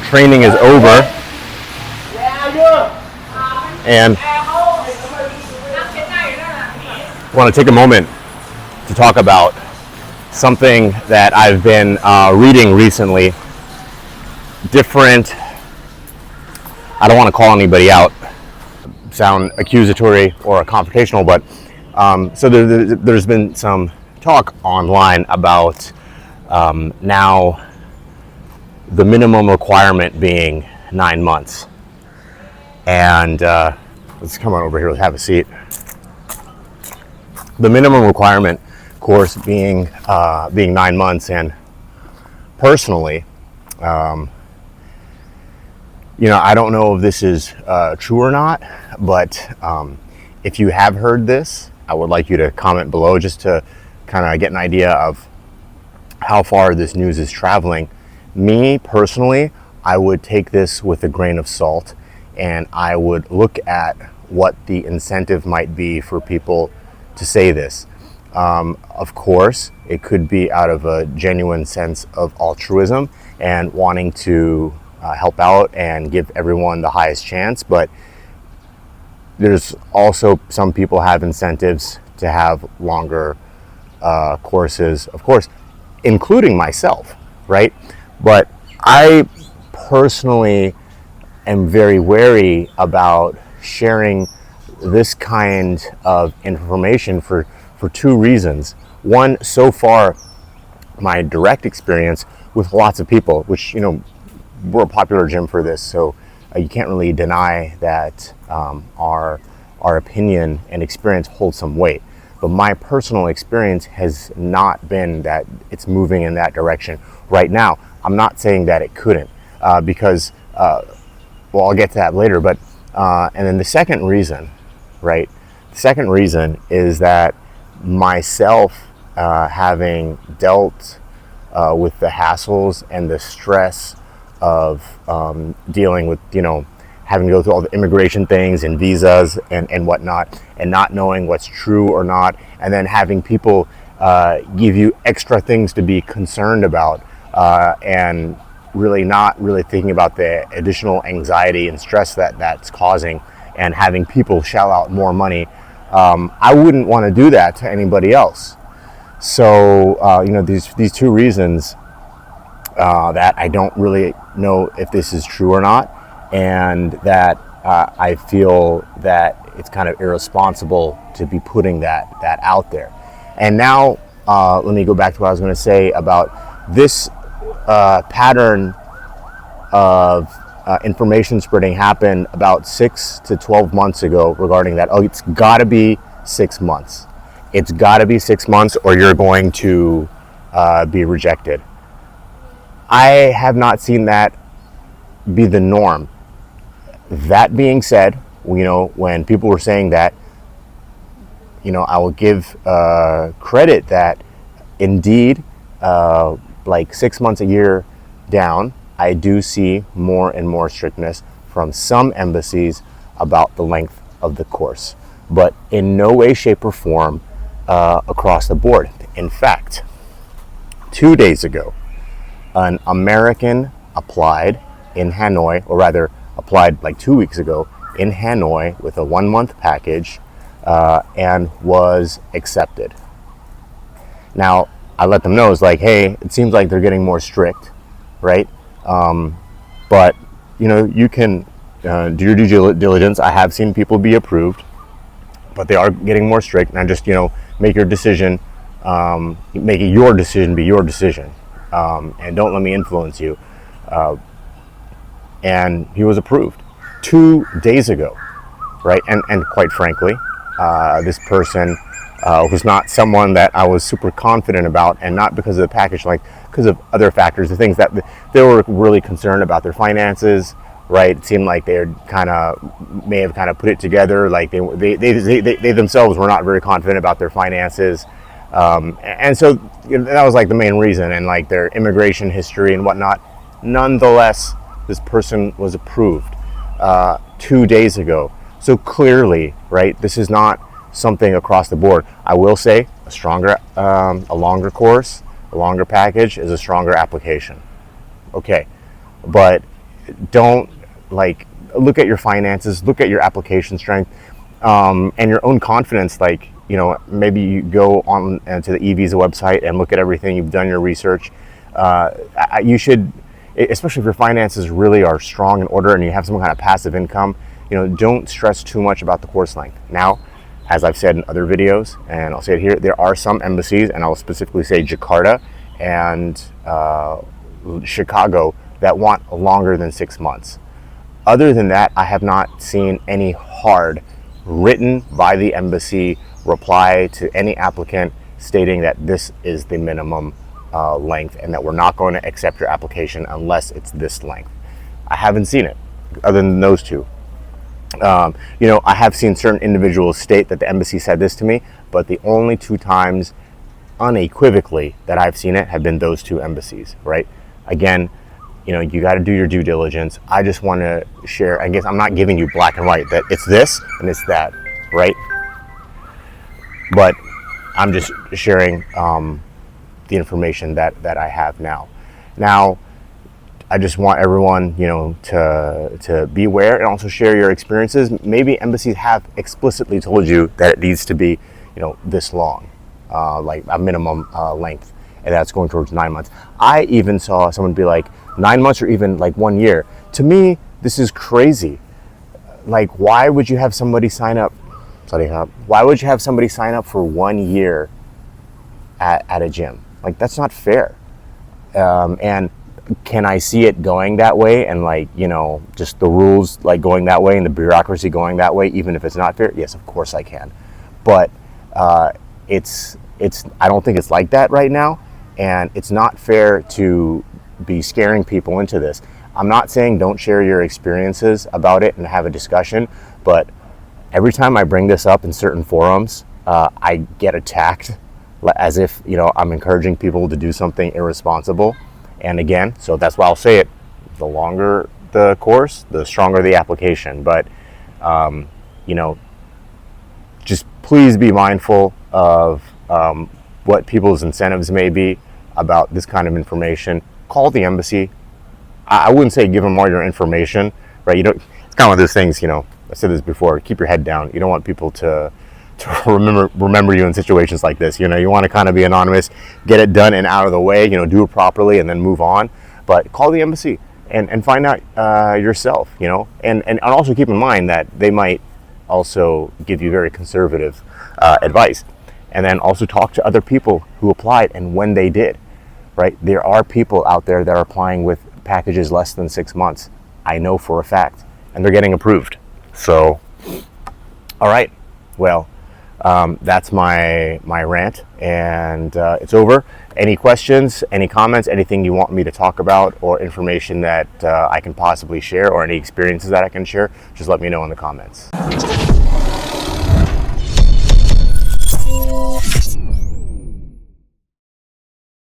training is over, and I want to take a moment to talk about something that I've been reading recently. I don't want to call anybody out, sound accusatory or confrontational, but so there's been some talk online about now the minimum requirement being 9 months. And let's come on over here, have a seat. The minimum requirement, of course, being 9 months. And personally, I don't know if this is true or not, but if you have heard this, I would like you to comment below just to kind of get an idea of how far this news is traveling. Me personally, I would take this with a grain of salt, and I would look at what the incentive might be for people to say this. Of course, it could be out of a genuine sense of altruism and wanting to help out and give everyone the highest chance, but there's also some people have incentives to have longer courses, of course, including myself, right? But I personally am very wary about sharing this kind of information for two reasons. One, so far, my direct experience with lots of people, which, we're a popular gym for this, so you can't really deny that our opinion and experience holds some weight. But my personal experience has not been that it's moving in that direction right now. I'm not saying that it couldn't, because, I'll get to that later. But and then the second reason, right? The second reason is that myself, having dealt with the hassles and the stress of dealing with, having to go through all the immigration things and visas and whatnot, and not knowing what's true or not, and then having people give you extra things to be concerned about, and really not really thinking about the additional anxiety and stress that's causing, and having people shell out more money. I wouldn't want to do that to anybody else. So, these two reasons that I don't really know if this is true or not, and that I feel that it's kind of irresponsible to be putting that out there. And now, let me go back to what I was going to say about this pattern of information spreading happened about 6 to 12 months ago regarding that. It's got to be 6 months. It's got to be 6 months or you're going to be rejected. I have not seen that be the norm. That being said, when people were saying that, I will give credit that indeed, like 6 months a year down, I do see more and more strictness from some embassies about the length of the course, but in no way, shape, or form across the board. In fact, 2 days ago, an American applied in Hanoi, or rather applied like 2 weeks ago in Hanoi with a 1 month package and was accepted. Now, I let them know, it's like, hey, it seems like they're getting more strict, right? But, you can do your due diligence. I have seen people be approved, but they are getting more strict. And I just, make your decision, make it your decision be your decision. And don't let me influence you. And he was approved 2 days ago, right? And quite frankly, this person was not someone that I was super confident about, and not because of the package, like because of other factors, the things that they were really concerned about their finances, right? It seemed like they may have put it together, like they themselves were not very confident about their finances, and so that was like the main reason, and like their immigration history and whatnot. Nonetheless, this person was approved 2 days ago. So clearly, right, this is not something across the board. I will say a longer course, a longer package is a stronger application. Okay, but don't like look at your finances, look at your application strength, and your own confidence. Like, you know, maybe you go on to the eVisa website and look at everything. You've done your research. You should, especially if your finances really are strong in order and you have some kind of passive income, you know, don't stress too much about the course length. Now, as I've said in other videos, and I'll say it here, there are some embassies, and I'll specifically say Jakarta and Chicago, that want longer than 6 months. Other than that, I have not seen any hard written by the embassy reply to any applicant stating that this is the minimum length and that we're not going to accept your application unless it's this length. I haven't seen it other than those two. You know, I have seen certain individuals state that the embassy said this to me, but the only 2 times unequivocally that I've seen it have been those 2 embassies, right? Again, you know, you got to do your due diligence. I just want to share, I guess I'm not giving you black and white that it's this and it's that, right? But I'm just sharing the information that I have now. Now, I just want everyone, you know, to be aware and also share your experiences. Maybe embassies have explicitly told you that it needs to be, you know, this long, like a minimum length, and that's going towards 9 months. I even saw someone be like 9 months or even like 1 year. To me, this is crazy. Like, why would you have somebody sign up? Why would you have somebody sign up for 1 year at a gym? Like, that's not fair. And can I see it going that way, and like, you know, just the rules like going that way and the bureaucracy going that way, even if it's not fair? Yes, of course I can. But it's I don't think it's like that right now, and it's not fair to be scaring people into this. I'm not saying don't share your experiences about it and have a discussion, but every time I bring this up in certain forums, I get attacked as if, you know, I'm encouraging people to do something irresponsible. And again, so that's why I'll say it, the longer the course, the stronger the application. But, you know, just please be mindful of what people's incentives may be about this kind of information. Call the embassy. I wouldn't say give them all your information, right? You don't, it's kind of one of those things, you know, I said this before, keep your head down. You don't want people to remember you in situations like this. You know, you want to kind of be anonymous, get it done and out of the way, you know, do it properly and then move on. But call the embassy and find out yourself, you know, and also keep in mind that they might also give you very conservative advice. And then also talk to other people who applied and when they did, right? There are people out there that are applying with packages less than 6 months. I know for a fact, and they're getting approved. So, all right, well, that's my rant, and it's over. Any questions, any comments, anything you want me to talk about, or information that I can possibly share, or any experiences that I can share, just let me know in the comments.